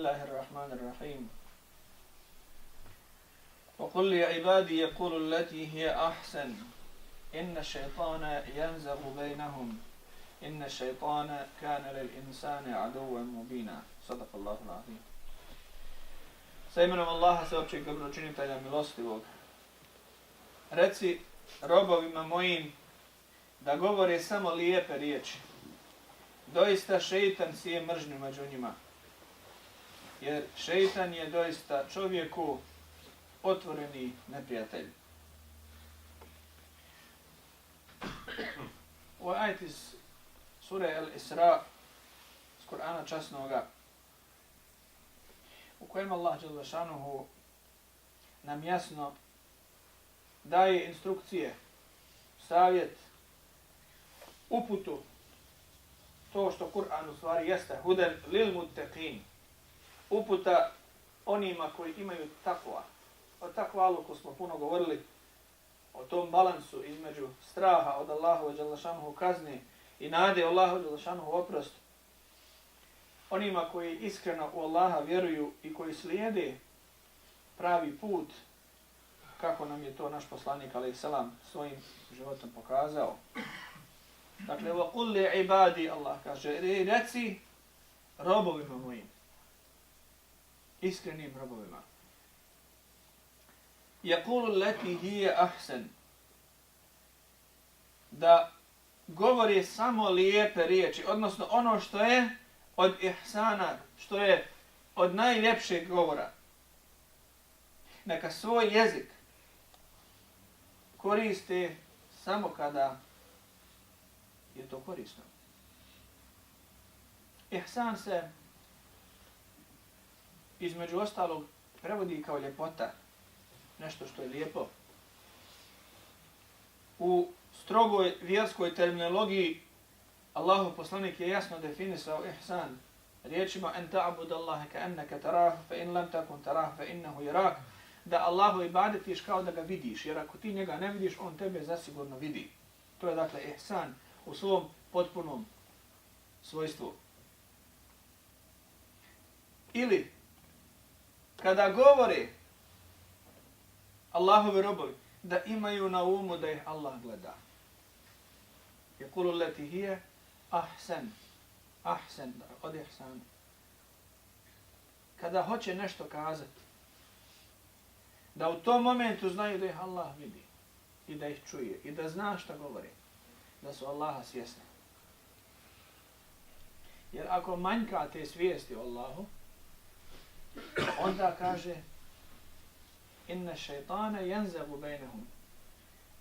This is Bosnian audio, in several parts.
الله الرحمن الرحيم وقل لعبادي يقولوا التي هي أحسن إن الشيطان ينزغ بينهم إن الشيطان كان للإنسان عدوا مبينا صدق الله العظيم. Sa imenom Allaha, sveopćeg dobročinitelja milostivog. Reci robovima mojim da govore samo lijepe riječi. Doista šeitan sije mržnju među njima. Jer šeitan je doista čovjeku otvoreni neprijatelj. Ovo je ajet iz sure Al-Isra iz Kur'ana časnoga, u kojem Allah dželle šanuhu nam jasno daje instrukcije, savjet, uputu, to što Kur'an u stvari jeste huden lil muttaqin, uputa onima koji imaju takva. O takvaluku smo puno govorili, o tom balansu između straha od Allahu dželle šanuhu kazne i nade Allahu dželle šanuhu oprost. Onima koji iskreno u Allaha vjeruju i koji slijede pravi put, kako nam je to naš poslanik alejselam svojim životom pokazao. Dakle, وَقُلْ لِعِبَادِ Allah kaže, reci robovima mojim, iskrenim robovima. يَقُولُ الَّتِي هِيَ أَحْسَنُ da govori samo lijepe riječi, odnosno ono što je od ihsana, što je od najljepšeg govora. Neka svoj jezik koriste samo kada je to korisno. Ihsan se između ostalog prevodi kao ljepota, nešto što je lijepo. U strogoj vjerskoj terminologiji Allahu poslanik je jasno definisao ihsan riječima en ta'budallaha ka'annaka tarahu fa in lam takun tarahu fa innahu yarak, da Allahu ibadetiš kao da ga vidiš, jer ako ti njega ne vidiš, on tebe zasigurno vidi. To je dakle ihsan u svom potpunom svojstvu. Ili kada govore Allahovi robovi, da imaju na umu da ih Allah gleda. Yaqulu allati hiya ahsan, ahsan, od ihsan. Kada hoće nešto kazati, da u tom momentu znaju da ih Allah vidi i da ih čuje i da zna šta govori, da su Allaha svjesni. Jer ako manjka te svijesti o Allahu, onda kaže inna šeitana yanzagu bejnehum,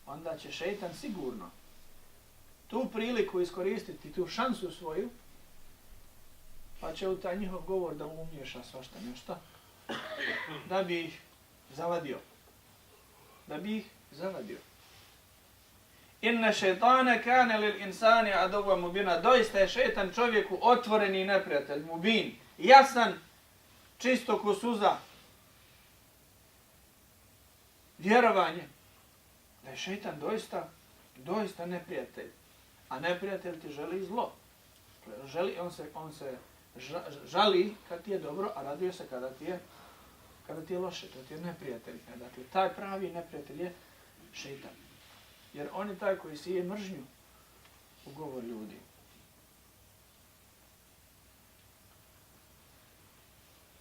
onda će šeitan sigurno tu priliku iskoristiti, tu šansu svoju, pa će u taj njihov govor da umiješa svašta nešto, da bi ih zavadio. Da bi ih zavadio. Inna šeitana kane lil insani aduwwan mubina. Doista je šeitan čovjeku otvoreni neprijatelj, mubin, jasan, čisto ko suza. Vjerovanje da je šeitan doista neprijatelj. A neprijatelj ti želi zlo. Želi, on se žali kad ti je dobro, a raduje se kada ti je loše. To ti je neprijatelj. Dakle, taj pravi neprijatelj je šeitan. Jer on je taj koji sije mržnju u govor ljudi.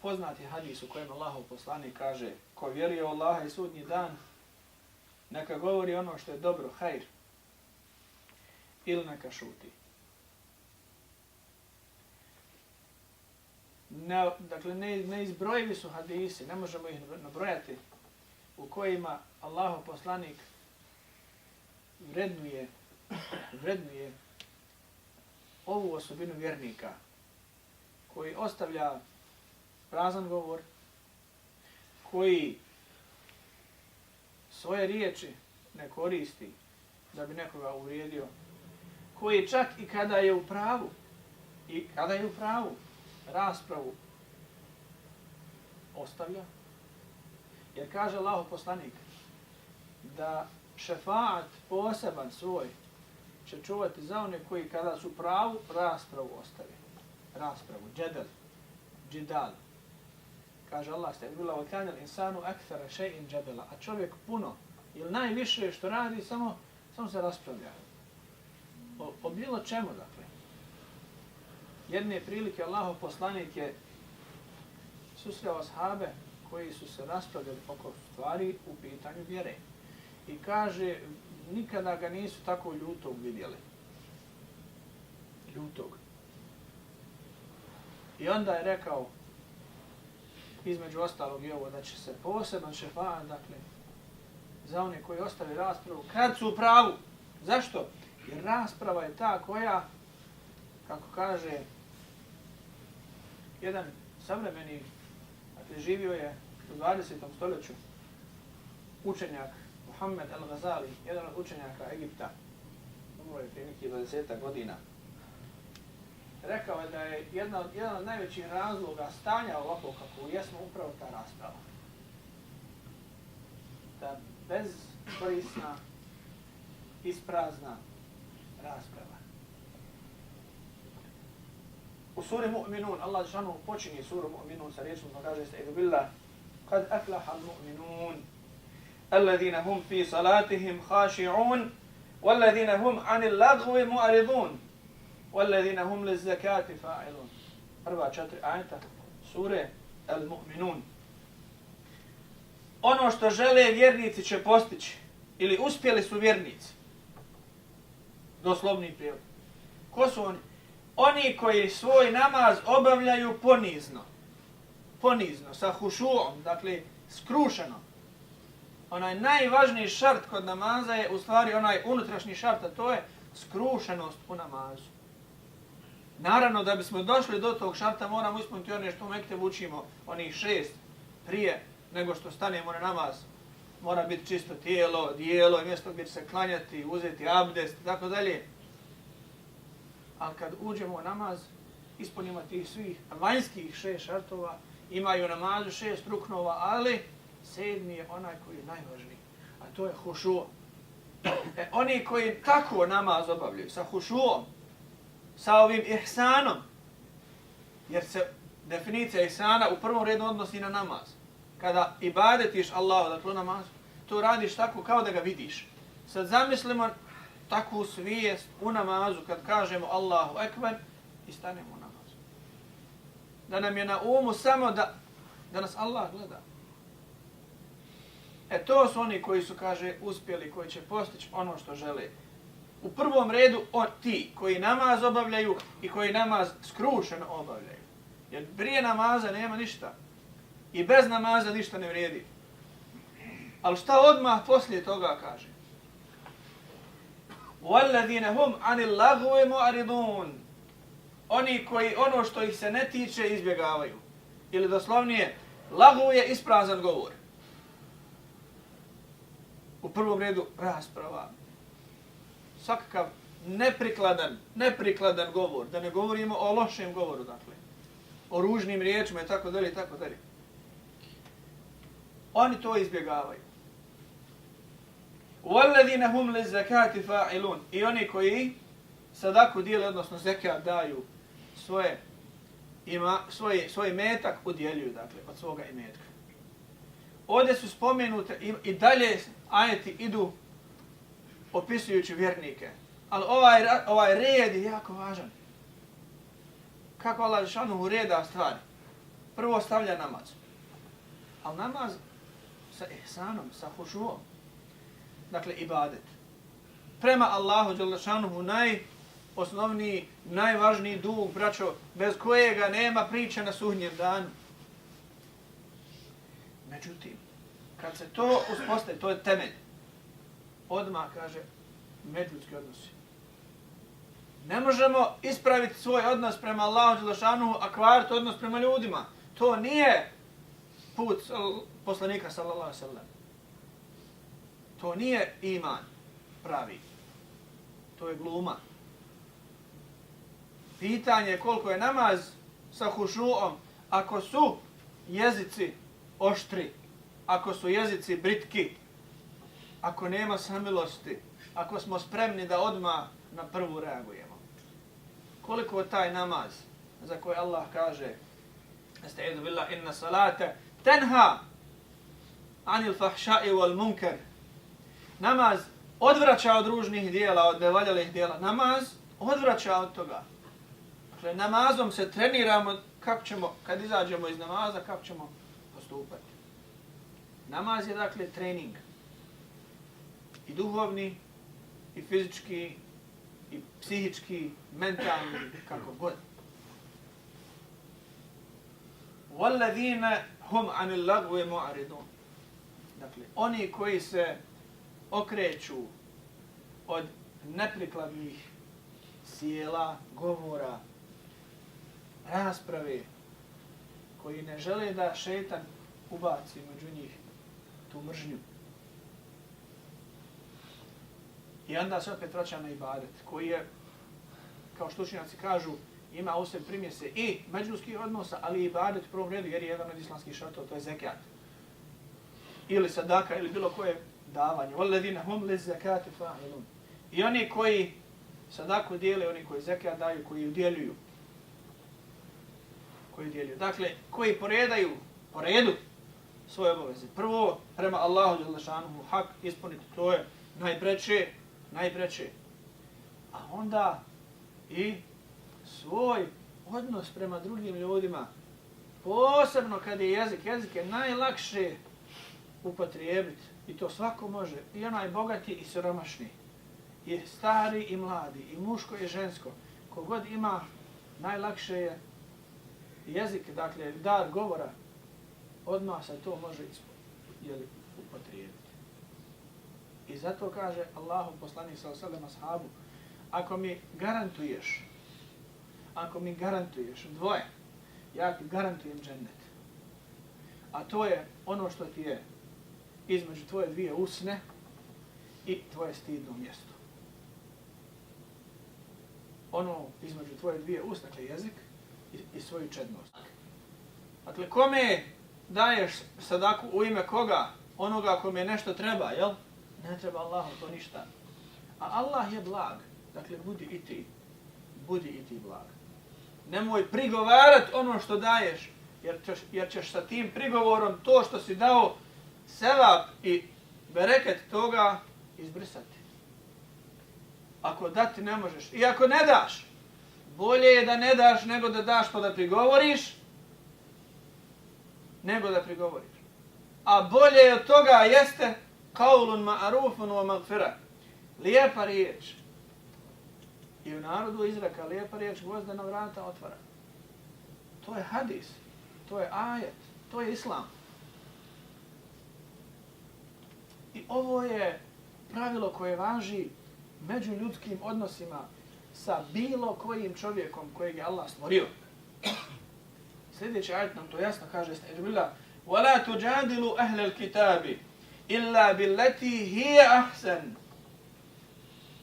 Poznati hadis u kojem Allahov poslanik kaže ko vjeruje u Allaha i sudnji dan, neka govori ono što je dobro, hajr, ili neka šuti. Dakle, neizbrojivi su hadisi, ne možemo ih nabrojati, u kojima Allahov poslanik vrednuje ovu osobinu vjernika, koji ostavlja prazan govor, koji svoje riječi ne koristi da bi nekoga uvrijedio, koji čak i kada je u pravu, raspravu ostavlja. Jer kaže Allahov poslanik da šefaat poseban svoj će čuvati za one koji kada su pravu raspravu ostave. Raspravu, džedal, džidal. kaže Allah, ste bila vakanil insanu akthara shay'in jabala, a čovjek puno ili najviše što radi samo se raspravlja. O bilo čemu, dakle. Jedne prilike Allahov poslanik je susreo ashabe koji su se raspravljali oko stvari u pitanju vjere. I kaže, nikada ga nisu tako ljutog vidjeli. Ljutog. I onda je rekao, između ostalog i ovo, da će se poseban šefaat, dakle, za one koji ostave raspravu, kad su u pravu. Zašto? Jer rasprava je ta koja, kako kaže jedan savremeni, dakle, živio je u 20. stoljeću, učenjak Muhammed al-Ghazali, jedan od učenjaka Egipta, umro je prije nekih 20 godina. Rekao je da je jedan od najvećih razloga stanja ovako kako jesmo upravo ta rasprava. Ta bezkorisna, isprazna rasprava. U suri Mu'minun, Allah džanu počinje suru Mu'minun sa riječima kaže se Edu billah, kad aflaha al-mu'minun, alladhina hum fi salatihim khaši'un, walladhina hum anil lagwi mu'aridun, walladhina hum liz-zakati fa'ilun. Prva 4 ajeta sure Al-Mu'minun. Ono što žele vjernici će postići, ili uspjeli su vjernici. Doslovni prijevod. Ko su oni? Oni koji svoj namaz obavljaju ponizno. Ponizno, sa hušuom, dakle skrušeno. Onaj najvažniji šart kod namaza je u stvari onaj unutrašnji šart, a to je skrušenost u namazu. Naravno, da bismo došli do tog šarta, moramo ispuniti one što u Mektebu učimo, onih 6 prije nego što stanemo na namaz. Mora biti čisto tijelo, dijelo, mjesto gdje će se klanjati, uzeti abdest, tako dalje. Ali kad uđemo u namaz, ispunimo tih svih vanjskih 6 šartova, imaju namazu 6 ruknova, ali 7. je onaj koji je najvažniji, a to je hušu. Oni koji tako namaz obavljaju, sa hušuom, sa ovim ihsanom, jer se definicija ihsana u prvom redu odnosi na namaz. Kada ibadetiš Allahu, dakle namaz, to radiš tako kao da ga vidiš. Sad zamislimo takvu svijest u namazu kad kažemo Allahu ekber i stanemo u namazu. Da nam je na umu samo da nas Allah gleda. To su oni koji su, kaže, uspjeli, koji će postići ono što žele. U prvom redu ti koji namaz obavljaju i koji namaz skrušeno obavljaju. Jer prije namaza nema ništa. I bez namaza ništa ne vrijedi. Ali šta odmah poslije toga kaže? وَالَّذِينَ هُمْ عَنِ اللَّغْوِ مُعْرِضُونَ. Oni koji ono što ih se ne tiče izbjegavaju. Ili doslovnije, lagvu je isprazan govor. U prvom redu rasprava. Svakakav neprikladan govor. Da ne govorimo o lošem govoru, dakle. O ružnim riječima i tako dalje i tako dalje. Oni to izbjegavaju. وَالَّذِينَ هُمْ لِلزَّكَاتِ فَاعِلُونَ. I oni koji sadaku dijele, odnosno zekat daju svoj metak udjeljuju, dakle, od svoga imetka. Ovdje su spomenute i dalje ajeti idu opisujući vjernike. Ali ovaj red je jako važan. Kako Allah dželešanu ureda stvari? Prvo stavlja namaz. Ali namaz sa ihsanom, sa hušuom. Dakle, ibadet. Prema Allahu dželešanu najosnovniji, najvažniji dug, braćo, bez kojega nema priče na sudnjem danu. Međutim, kad se to uspostavi, to je temelj. Odmah, kaže, međuljudski odnosi. Ne možemo ispraviti svoj odnos prema Allahu dželešanu, a kvariti odnos prema ljudima. To nije put poslanika sallallahu alejhi ve sellem. To nije iman pravi. To je gluma. Pitanje je koliko je namaz sa hušuom ako su jezici oštri, ako su jezici britki, ako nema samilosti, ako smo spremni da odmah na prvu reagujemo. Koliko je taj namaz za koji Allah kaže Estaizu billah, inna salate tenha anil fahša'i wal munkar. Namaz odvraća od ružnih dijela, od nevaljalih dijela. Namaz odvraća od toga. Dakle, namazom se treniramo kako ćemo, kad izađemo iz namaza, kako ćemo postupati. Namaz je dakle trening. I duhovni, i fizički, i psihički, mentalni, kako god. وَالَّذِينَ هُمْ عَنِ اللَّغْوِ مُعْرِضُونَ. Dakle, oni koji se okreću od neprikladnih sjela, govora, rasprave, koji ne žele da šejtan ubaci među njih tu mržnju. I onda se opet vraća na ibadet, koji je, kao što učenjaci kažu, ima u sebi primjese i međuljudskih odnosa, ali i ibadet u prvom redu, jer je jedan od islamskih šartova, to je zekat. Ili sadaka, ili bilo koje davanje. وَالَّذِينَ هُمْ لِلزَّكَاتِ فَاعِلُونَ. I oni koji sadaku dijele, oni koji zekat daju, koji udjeljuju. Dakle, koji po redu svoje obaveze. Prvo, prema Allahu dželle šanuhu hak ispuniti, to je najpreče. A onda i svoj odnos prema drugim ljudima, posebno kad je jezik. Jezik je najlakše upotrijebiti i to svako može. I onaj bogati i siromašni, i stari i mladi, i muško i žensko. Kogod ima, najlakše je jezik, dakle dar govora, odmah se to može upotrijebiti. I zato kaže Allahu poslanik sallallahu alejhi ve sellem ashabu, ako mi garantuješ dvoje, ja ti garantujem džennet. A to je ono što ti je između tvoje dvije usne i tvoje stidno mjesto. Ono između tvoje dvije usne, dakle jezik i svoju čednost. Dakle, kome daješ sadaku u ime koga? Onoga kome nešto treba, jel? Ne treba Allahu to ništa. A Allah je blag. Dakle, budi i ti blag. Nemoj prigovarati ono što daješ, jer ćeš sa tim prigovorom to što si dao sevap i bereket toga izbrisati. Ako dati ne možeš, i ako ne daš, bolje je da ne daš nego da daš pa da prigovoriš, A bolje od toga jeste kaulun ma'rufun wa maghfira. Lijepa riječ. I u narodu izreka lijepa riječ gvozdena vrata otvara. To je hadis, to je ajet, to je islam. I ovo je pravilo koje važi među ljudskim odnosima sa bilo kojim čovjekom kojeg je Allah stvorio. Sljedeći ajet nam to jasno kaže, وَلَا تُجَادِلُوا أَهْلَ الْكِتَابِ إِلَّا بِالَّتِي هِيَ أَحْسَنُ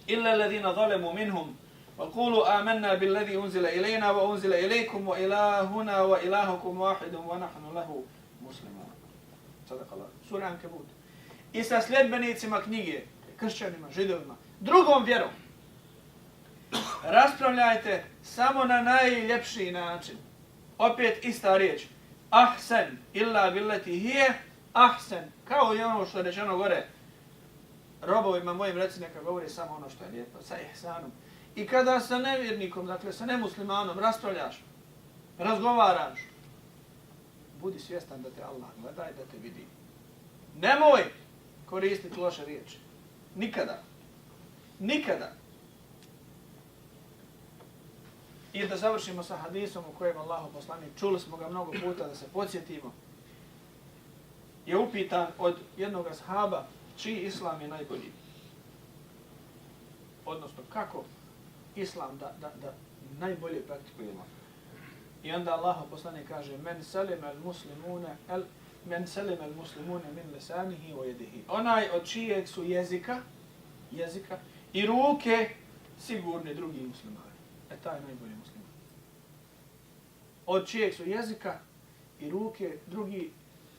إِلَّا الَّذِينَ ظَلَمُوا مِنْهُمْ وَقُولُوا آمَنَّا بِالَّذِي أُنزِلَ إِلَيْنَا وَأُنزِلَ إِلَيْكُمْ وَإِلَٰهُنَا وَإِلَٰهُكُمْ وَاحِدٌ وَنَحْنُ لَهُ مُسْلِمُونَ. Sadaka Allah. Sura Ankebut. I sa sljedbenicima knjige, kršćanima, židovima, drugom vjerom, raspravljajte samo na najljepši način. Opet ista riječ. Ahsen illa billati hiye ahsen. Kao i ono što je rečeno gore. Robovima mojim reci neka govori samo ono što je lijepo, sa ihsanom. I kada sa nevjernikom, dakle sa nemuslimanom raspravljaš, razgovaraš, budi svjestan da te Allah gleda i da te vidi. Nemoj koristiti loše riječi. Nikada. Nikada. I da završimo sa hadisom u kojem Allahu poslanik, čuli smo ga mnogo puta da se podsjetimo, je upitan od jednog ashaba čiji islam je najbolji. Odnosno kako islam da najbolje praktikujemo. I onda Allahu poslanik kaže men salima al-muslimune min lisanihi wa yadihi. Onaj od čijeg su jezika i ruke sigurni drugi muslimani. Taj je najbolji musliman. Od čijeg su jezika i ruke drugi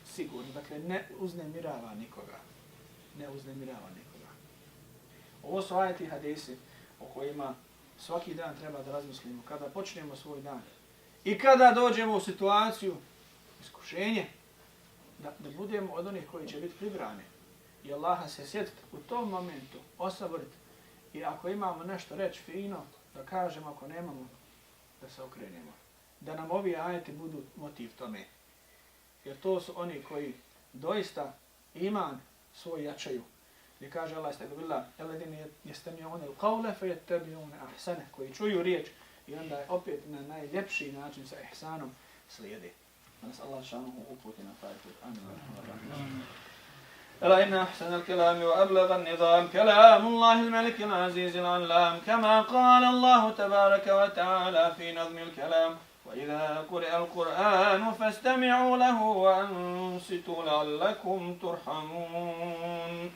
sigurni. Dakle, ne uznemirava nikoga. Ovo su ajeti hadisi o kojima svaki dan treba da razmislimo. Kada počnemo svoj dan i kada dođemo u situaciju iskušenje, da budemo od onih koji će biti pribrani. I Allaha se sjetiti u tom momentu, osaboriti. I ako imamo nešto reći fino, da kažemo, ako nemamo, da se okrenemo. Da nam ovi ajeti budu motiv tome. Jer to su oni koji doista iman svoj jačaju. Gdje kaže Allah istagfirullah, alladine yastami'una al-qawla fayattabi'una ahsana, koji čuju riječ i onda je opet na najljepši način sa ihsanom slijedi. Da nas Allah šanuhu uputi na taj put. Amin. ألا إن أحسن الكلام وأبلغ النظام كلام الله الملك العزيز العلام كما قال الله تبارك وتعالى في نظم الكلام وإذا قرئ القرآن فاستمعوا له وأنصتوا لعلكم ترحمون